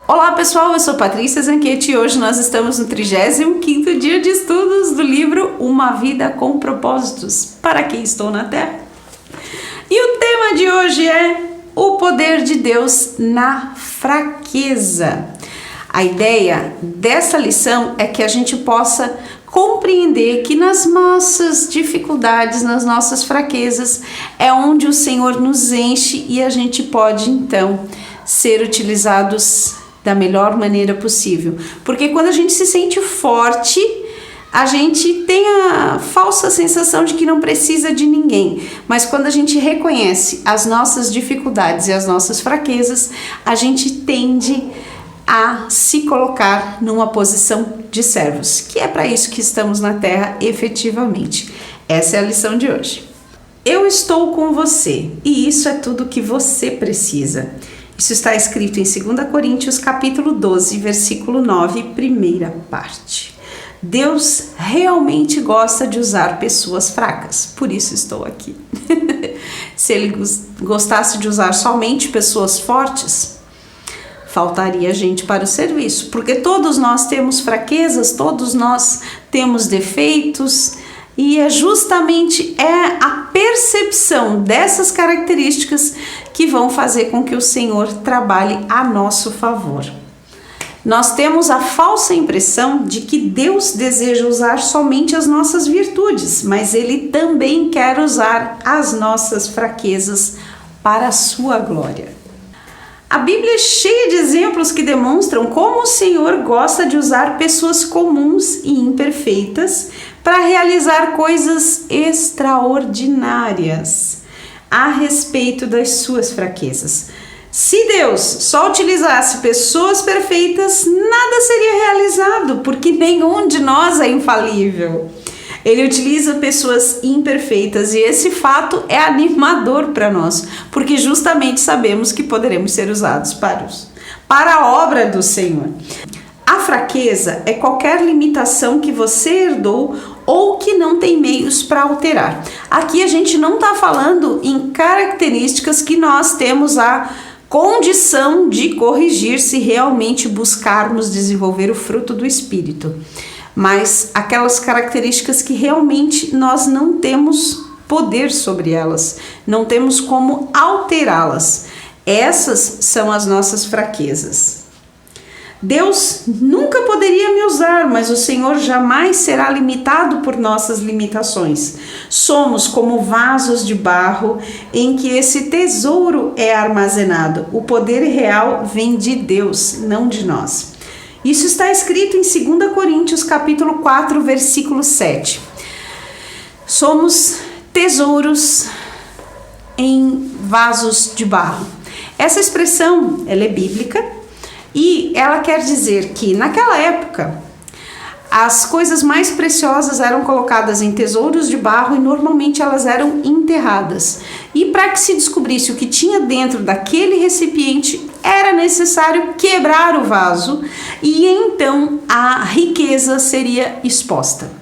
Olá pessoal, eu sou Patrícia Zanquetti e hoje nós estamos no 35º dia de estudos do livro Uma Vida com Propósitos, para quem estou na Terra. E o tema de hoje é o poder de Deus na fraqueza. A ideia dessa lição é que a gente possa compreender que nas nossas dificuldades, nas nossas fraquezas, é onde o Senhor nos enche e a gente pode então ser utilizados da melhor maneira possível. Porque quando a gente se sente forte, a gente tem a falsa sensação de que não precisa de ninguém. Mas quando a gente reconhece as nossas dificuldades e as nossas fraquezas, a gente tende a se colocar numa posição de servos, que é para isso que estamos na Terra efetivamente. Essa é a lição de hoje. Eu estou com você e isso é tudo que você precisa. Isso está escrito em 2 Coríntios capítulo 12, versículo 9, primeira parte. Deus realmente gosta de usar pessoas fracas, por isso estou aqui. Se ele gostasse de usar somente pessoas fortes, faltaria gente para o serviço, porque todos nós temos fraquezas, todos nós temos defeitos, e é justamente a percepção dessas características que vão fazer com que o Senhor trabalhe a nosso favor. Nós temos a falsa impressão de que Deus deseja usar somente as nossas virtudes, mas Ele também quer usar as nossas fraquezas para a sua glória. A Bíblia é cheia de exemplos que demonstram como o Senhor gosta de usar pessoas comuns e imperfeitas para realizar coisas extraordinárias a respeito das suas fraquezas. Se Deus só utilizasse pessoas perfeitas, nada seria realizado, porque nenhum de nós é infalível. Ele utiliza pessoas imperfeitas e esse fato é animador para nós, porque justamente sabemos que poderemos ser usados para a obra do Senhor. A fraqueza é qualquer limitação que você herdou ou que não tem meios para alterar. Aqui a gente não está falando em características que nós temos a condição de corrigir se realmente buscarmos desenvolver o fruto do Espírito. Mas aquelas características que realmente nós não temos poder sobre elas, não temos como alterá-las. Essas são as nossas fraquezas. Deus nunca poderia me usar, mas o Senhor jamais será limitado por nossas limitações. Somos como vasos de barro em que esse tesouro é armazenado. O poder real vem de Deus, não de nós. Isso está escrito em 2 Coríntios capítulo 4, versículo 7. Somos tesouros em vasos de barro. Essa expressão, ela é bíblica e ela quer dizer que naquela época as coisas mais preciosas eram colocadas em tesouros de barro e normalmente elas eram enterradas. E para que se descobrisse o que tinha dentro daquele recipiente, era necessário quebrar o vaso e então a riqueza seria exposta.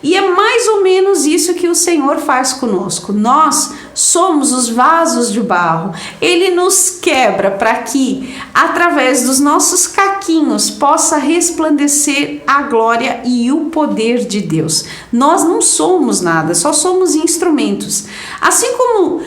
E é mais ou menos isso que o Senhor faz conosco. Nós somos os vasos de barro. Ele nos quebra para que, através dos nossos caquinhos, possa resplandecer a glória e o poder de Deus. Nós não somos nada, só somos instrumentos. Assim como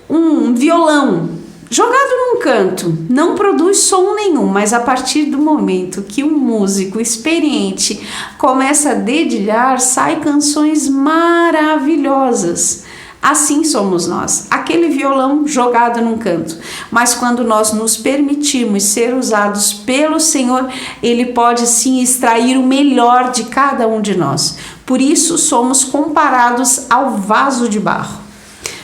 um violão jogado num canto, não produz som nenhum, mas a partir do momento que um músico experiente começa a dedilhar, saem canções maravilhosas. Assim somos nós, aquele violão jogado num canto. Mas quando nós nos permitimos ser usados pelo Senhor, Ele pode sim extrair o melhor de cada um de nós. Por isso somos comparados ao vaso de barro.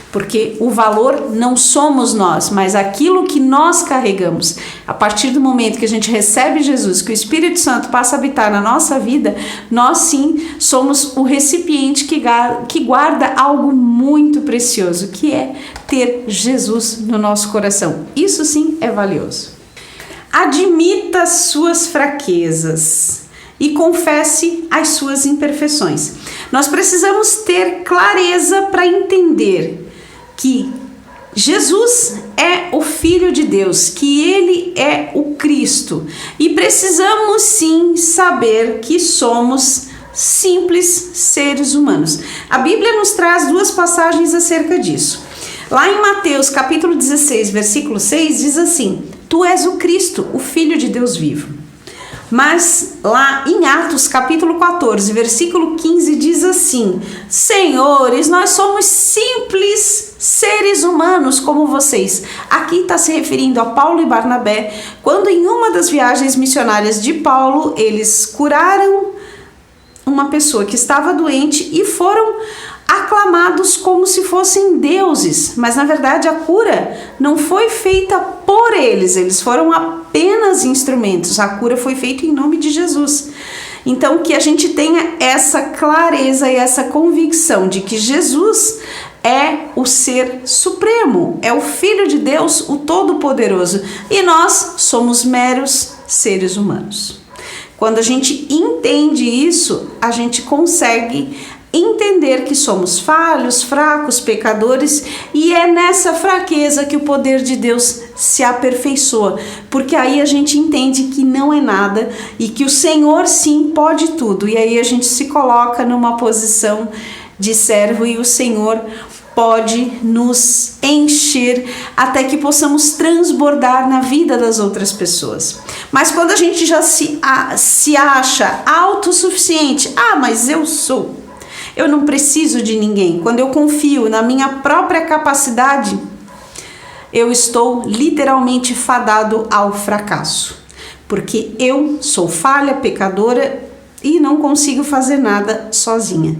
Porque o valor não somos nós, mas aquilo que nós carregamos. A partir do momento que a gente recebe Jesus, que o Espírito Santo passa a habitar na nossa vida, nós sim somos o recipiente que guarda algo muito precioso, que é ter Jesus no nosso coração. Isso sim é valioso. Admita suas fraquezas e confesse as suas imperfeições. Nós precisamos ter clareza para entender que Jesus é o Filho de Deus, que ele é o Cristo. E precisamos sim saber que somos simples seres humanos. A Bíblia nos traz duas passagens acerca disso. Lá em Mateus capítulo 16, versículo 6, diz assim: Tu és o Cristo, o Filho de Deus vivo. Mas lá em Atos capítulo 14, versículo 15, diz assim: Senhores, nós somos simples seres humanos como vocês. Aqui está se referindo a Paulo e Barnabé, quando em uma das viagens missionárias de Paulo, eles curaram uma pessoa que estava doente e foram aclamados como se fossem deuses, mas na verdade a cura não foi feita por eles foram apenas instrumentos, a cura foi feita em nome de Jesus. Então que a gente tenha essa clareza e essa convicção de que Jesus é o ser supremo, é o Filho de Deus, o Todo-Poderoso, e nós somos meros seres humanos. Quando a gente entende isso, a gente consegue entender que somos falhos, fracos, pecadores, e é nessa fraqueza que o poder de Deus se aperfeiçoa, porque aí a gente entende que não é nada e que o Senhor sim pode tudo, e aí a gente se coloca numa posição de servo e o Senhor pode nos encher até que possamos transbordar na vida das outras pessoas. Mas quando a gente já se acha autossuficiente, mas eu não preciso de ninguém. Quando eu confio na minha própria capacidade, eu estou literalmente fadado ao fracasso. Porque eu sou falha, pecadora e não consigo fazer nada sozinha.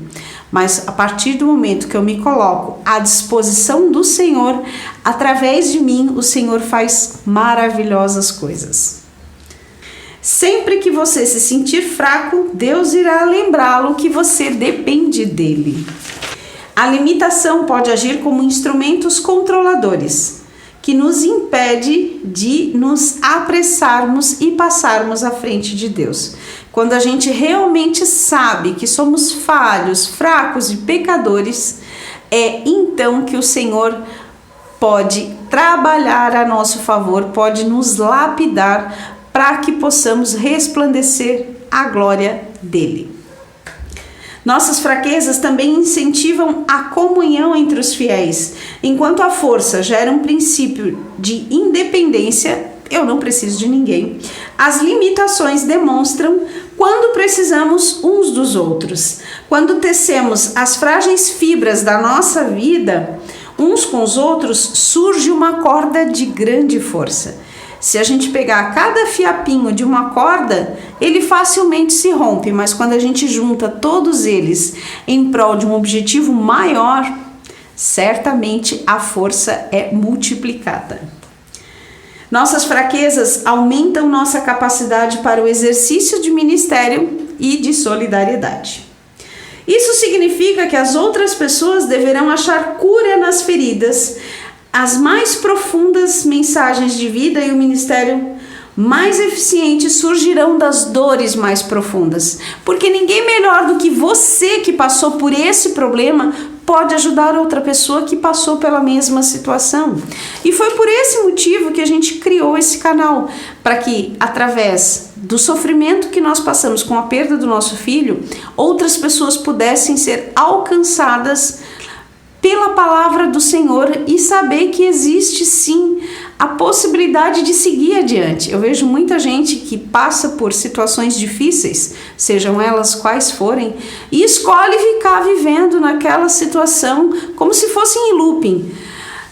Mas a partir do momento que eu me coloco à disposição do Senhor, através de mim, o Senhor faz maravilhosas coisas. Sempre que você se sentir fraco, Deus irá lembrá-lo que você depende dele. A limitação pode agir como instrumentos controladores, que nos impede de nos apressarmos e passarmos à frente de Deus. Quando a gente realmente sabe que somos falhos, fracos e pecadores, é então que o Senhor pode trabalhar a nosso favor, pode nos lapidar para que possamos resplandecer a glória dele. Nossas fraquezas também incentivam a comunhão entre os fiéis. Enquanto a força gera um princípio de independência, eu não preciso de ninguém, as limitações demonstram quando precisamos uns dos outros. Quando tecemos as frágeis fibras da nossa vida uns com os outros, surge uma corda de grande força. Se a gente pegar cada fiapinho de uma corda, ele facilmente se rompe, mas quando a gente junta todos eles em prol de um objetivo maior, certamente a força é multiplicada. Nossas fraquezas aumentam nossa capacidade para o exercício de ministério e de solidariedade. Isso significa que as outras pessoas deverão achar cura nas feridas, as mais profundas mensagens de vida e o ministério mais eficiente surgirão das dores mais profundas, porque ninguém melhor do que você que passou por esse problema pode ajudar outra pessoa que passou pela mesma situação. E foi por esse motivo que a gente criou esse canal, para que através do sofrimento que nós passamos com a perda do nosso filho, outras pessoas pudessem ser alcançadas pela palavra do Senhor e saber que existe sim a possibilidade de seguir adiante. Eu vejo muita gente que passa por situações difíceis, sejam elas quais forem, e escolhe ficar vivendo naquela situação como se fosse em looping.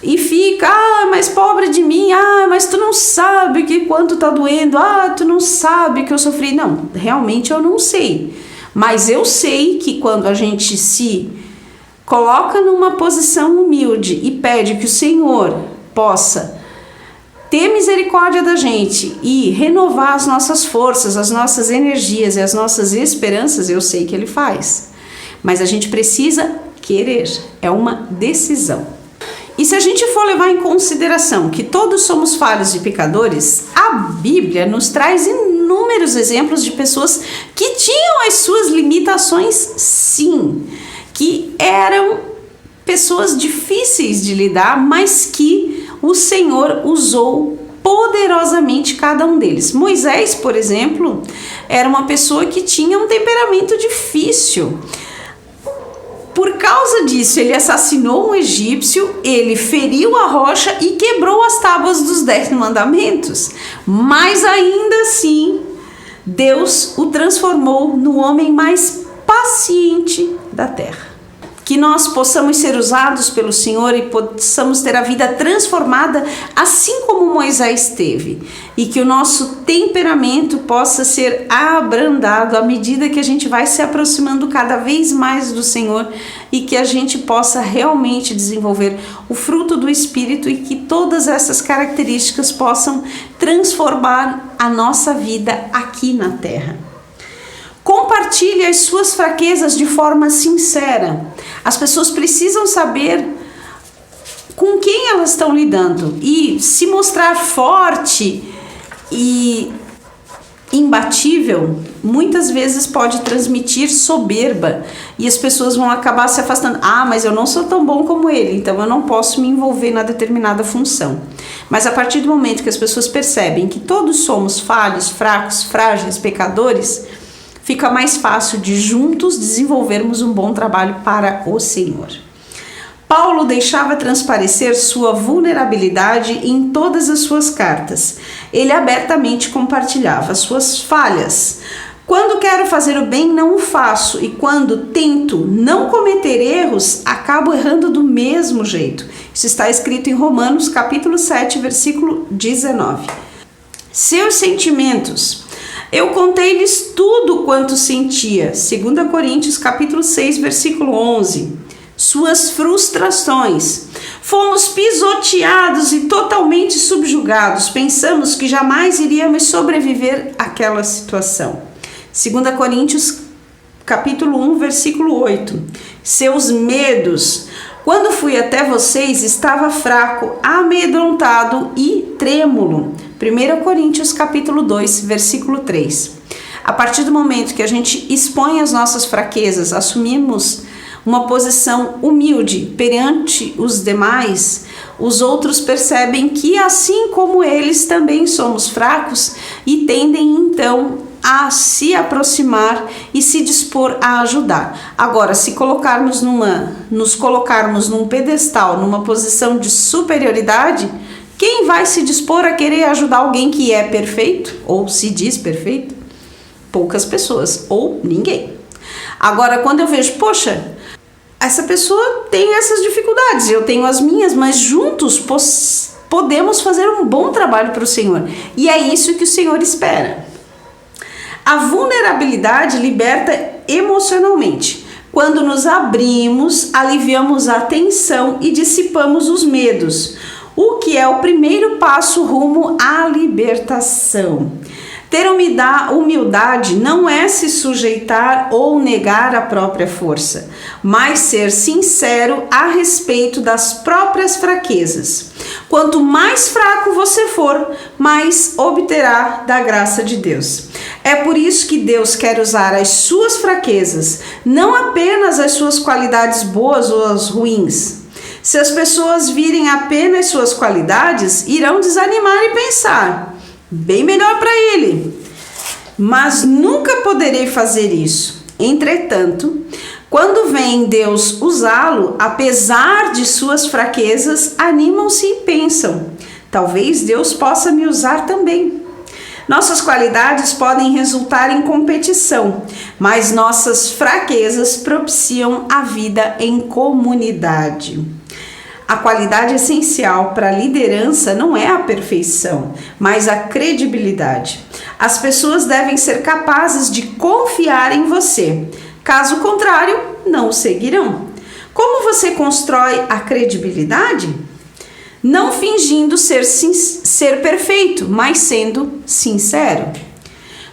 E fica, mas pobre de mim, mas tu não sabe que quanto tá doendo, tu não sabe que eu sofri. Não, realmente eu não sei. Mas eu sei que quando a gente se coloca numa posição humilde e pede que o Senhor possa ter misericórdia da gente e renovar as nossas forças, as nossas energias e as nossas esperanças, eu sei que Ele faz. Mas a gente precisa querer, é uma decisão. E se a gente for levar em consideração que todos somos falhos e pecadores, a Bíblia nos traz inúmeros exemplos de pessoas que tinham as suas limitações, sim, que eram pessoas difíceis de lidar, mas que o Senhor usou poderosamente cada um deles. Moisés, por exemplo, era uma pessoa que tinha um temperamento difícil. Por causa disso, ele assassinou um egípcio, ele feriu a rocha e quebrou as tábuas dos 10 mandamentos. Mas ainda assim, Deus o transformou no homem mais paciente da terra. Que nós possamos ser usados pelo Senhor e possamos ter a vida transformada assim como Moisés teve. E que o nosso temperamento possa ser abrandado à medida que a gente vai se aproximando cada vez mais do Senhor e que a gente possa realmente desenvolver o fruto do Espírito e que todas essas características possam transformar a nossa vida aqui na terra. Compartilhe as suas fraquezas de forma sincera. As pessoas precisam saber com quem elas estão lidando e se mostrar forte e imbatível, muitas vezes pode transmitir soberba e as pessoas vão acabar se afastando. Mas eu não sou tão bom como ele, então eu não posso me envolver na determinada função. Mas a partir do momento que as pessoas percebem que todos somos falhos, fracos, frágeis, pecadores, fica mais fácil de juntos desenvolvermos um bom trabalho para o Senhor. Paulo deixava transparecer sua vulnerabilidade em todas as suas cartas. Ele abertamente compartilhava suas falhas. Quando quero fazer o bem, não o faço, e quando tento não cometer erros, acabo errando do mesmo jeito. Isso está escrito em Romanos, capítulo 7, versículo 19. Seus sentimentos. Eu contei-lhes tudo quanto sentia. 2 Coríntios, capítulo 6, versículo 11. Suas frustrações. Fomos pisoteados e totalmente subjugados. Pensamos que jamais iríamos sobreviver àquela situação. 2 Coríntios, capítulo 1, versículo 8. Seus medos. Quando fui até vocês, estava fraco, amedrontado e trêmulo. 1 Coríntios, capítulo 2, versículo 3. A partir do momento que a gente expõe as nossas fraquezas, assumimos uma posição humilde perante os demais, os outros percebem que assim como eles também somos fracos e tendem então a se aproximar e se dispor a ajudar. Agora, se nos colocarmos num pedestal, numa posição de superioridade, quem vai se dispor a querer ajudar alguém que é perfeito ou se diz perfeito? Poucas pessoas ou ninguém. Agora, quando eu vejo, poxa, essa pessoa tem essas dificuldades, eu tenho as minhas, mas juntos podemos fazer um bom trabalho para o Senhor. E é isso que o Senhor espera. A vulnerabilidade liberta emocionalmente. Quando nos abrimos, aliviamos a tensão e dissipamos os medos, o que é o primeiro passo rumo à libertação. Ter humildade não é se sujeitar ou negar a própria força, mas ser sincero a respeito das próprias fraquezas. Quanto mais fraco você for, mais obterá da graça de Deus. É por isso que Deus quer usar as suas fraquezas, não apenas as suas qualidades boas ou as ruins. Se as pessoas virem apenas suas qualidades, irão desanimar e pensar: bem melhor para ele. Mas nunca poderei fazer isso. Entretanto, quando vem Deus usá-lo, apesar de suas fraquezas, animam-se e pensam: talvez Deus possa me usar também. Nossas qualidades podem resultar em competição, mas nossas fraquezas propiciam a vida em comunidade. A qualidade essencial para a liderança não é a perfeição, mas a credibilidade. As pessoas devem ser capazes de confiar em você. Caso contrário, não o seguirão. Como você constrói a credibilidade? Não fingindo ser perfeito, mas sendo sincero.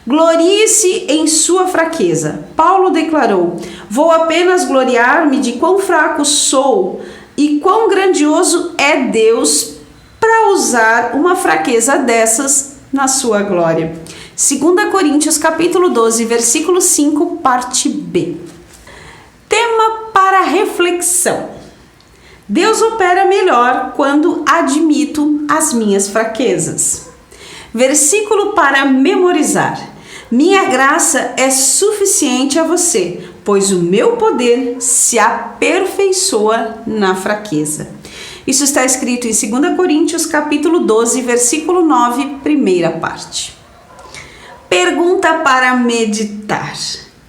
Glorie-se em sua fraqueza. Paulo declarou: vou apenas gloriar-me de quão fraco sou e quão grandioso é Deus para usar uma fraqueza dessas na sua glória. 2 Coríntios capítulo 12, versículo 5, parte B. Tema para reflexão. Deus opera melhor quando admito as minhas fraquezas. Versículo para memorizar. Minha graça é suficiente a você, pois o meu poder se aperfeiçoa na fraqueza. Isso está escrito em 2 Coríntios, capítulo 12, versículo 9, primeira parte. Pergunta para meditar.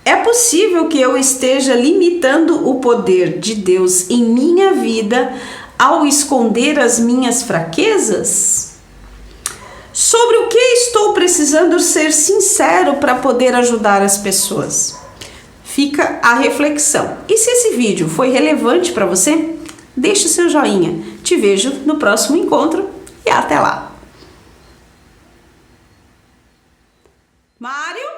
É possível que eu esteja limitando o poder de Deus em minha vida ao esconder as minhas fraquezas? Sobre o que estou precisando ser sincero para poder ajudar as pessoas? Fica a reflexão. E se esse vídeo foi relevante para você, deixe o seu joinha. Te vejo no próximo encontro e até lá. Mário?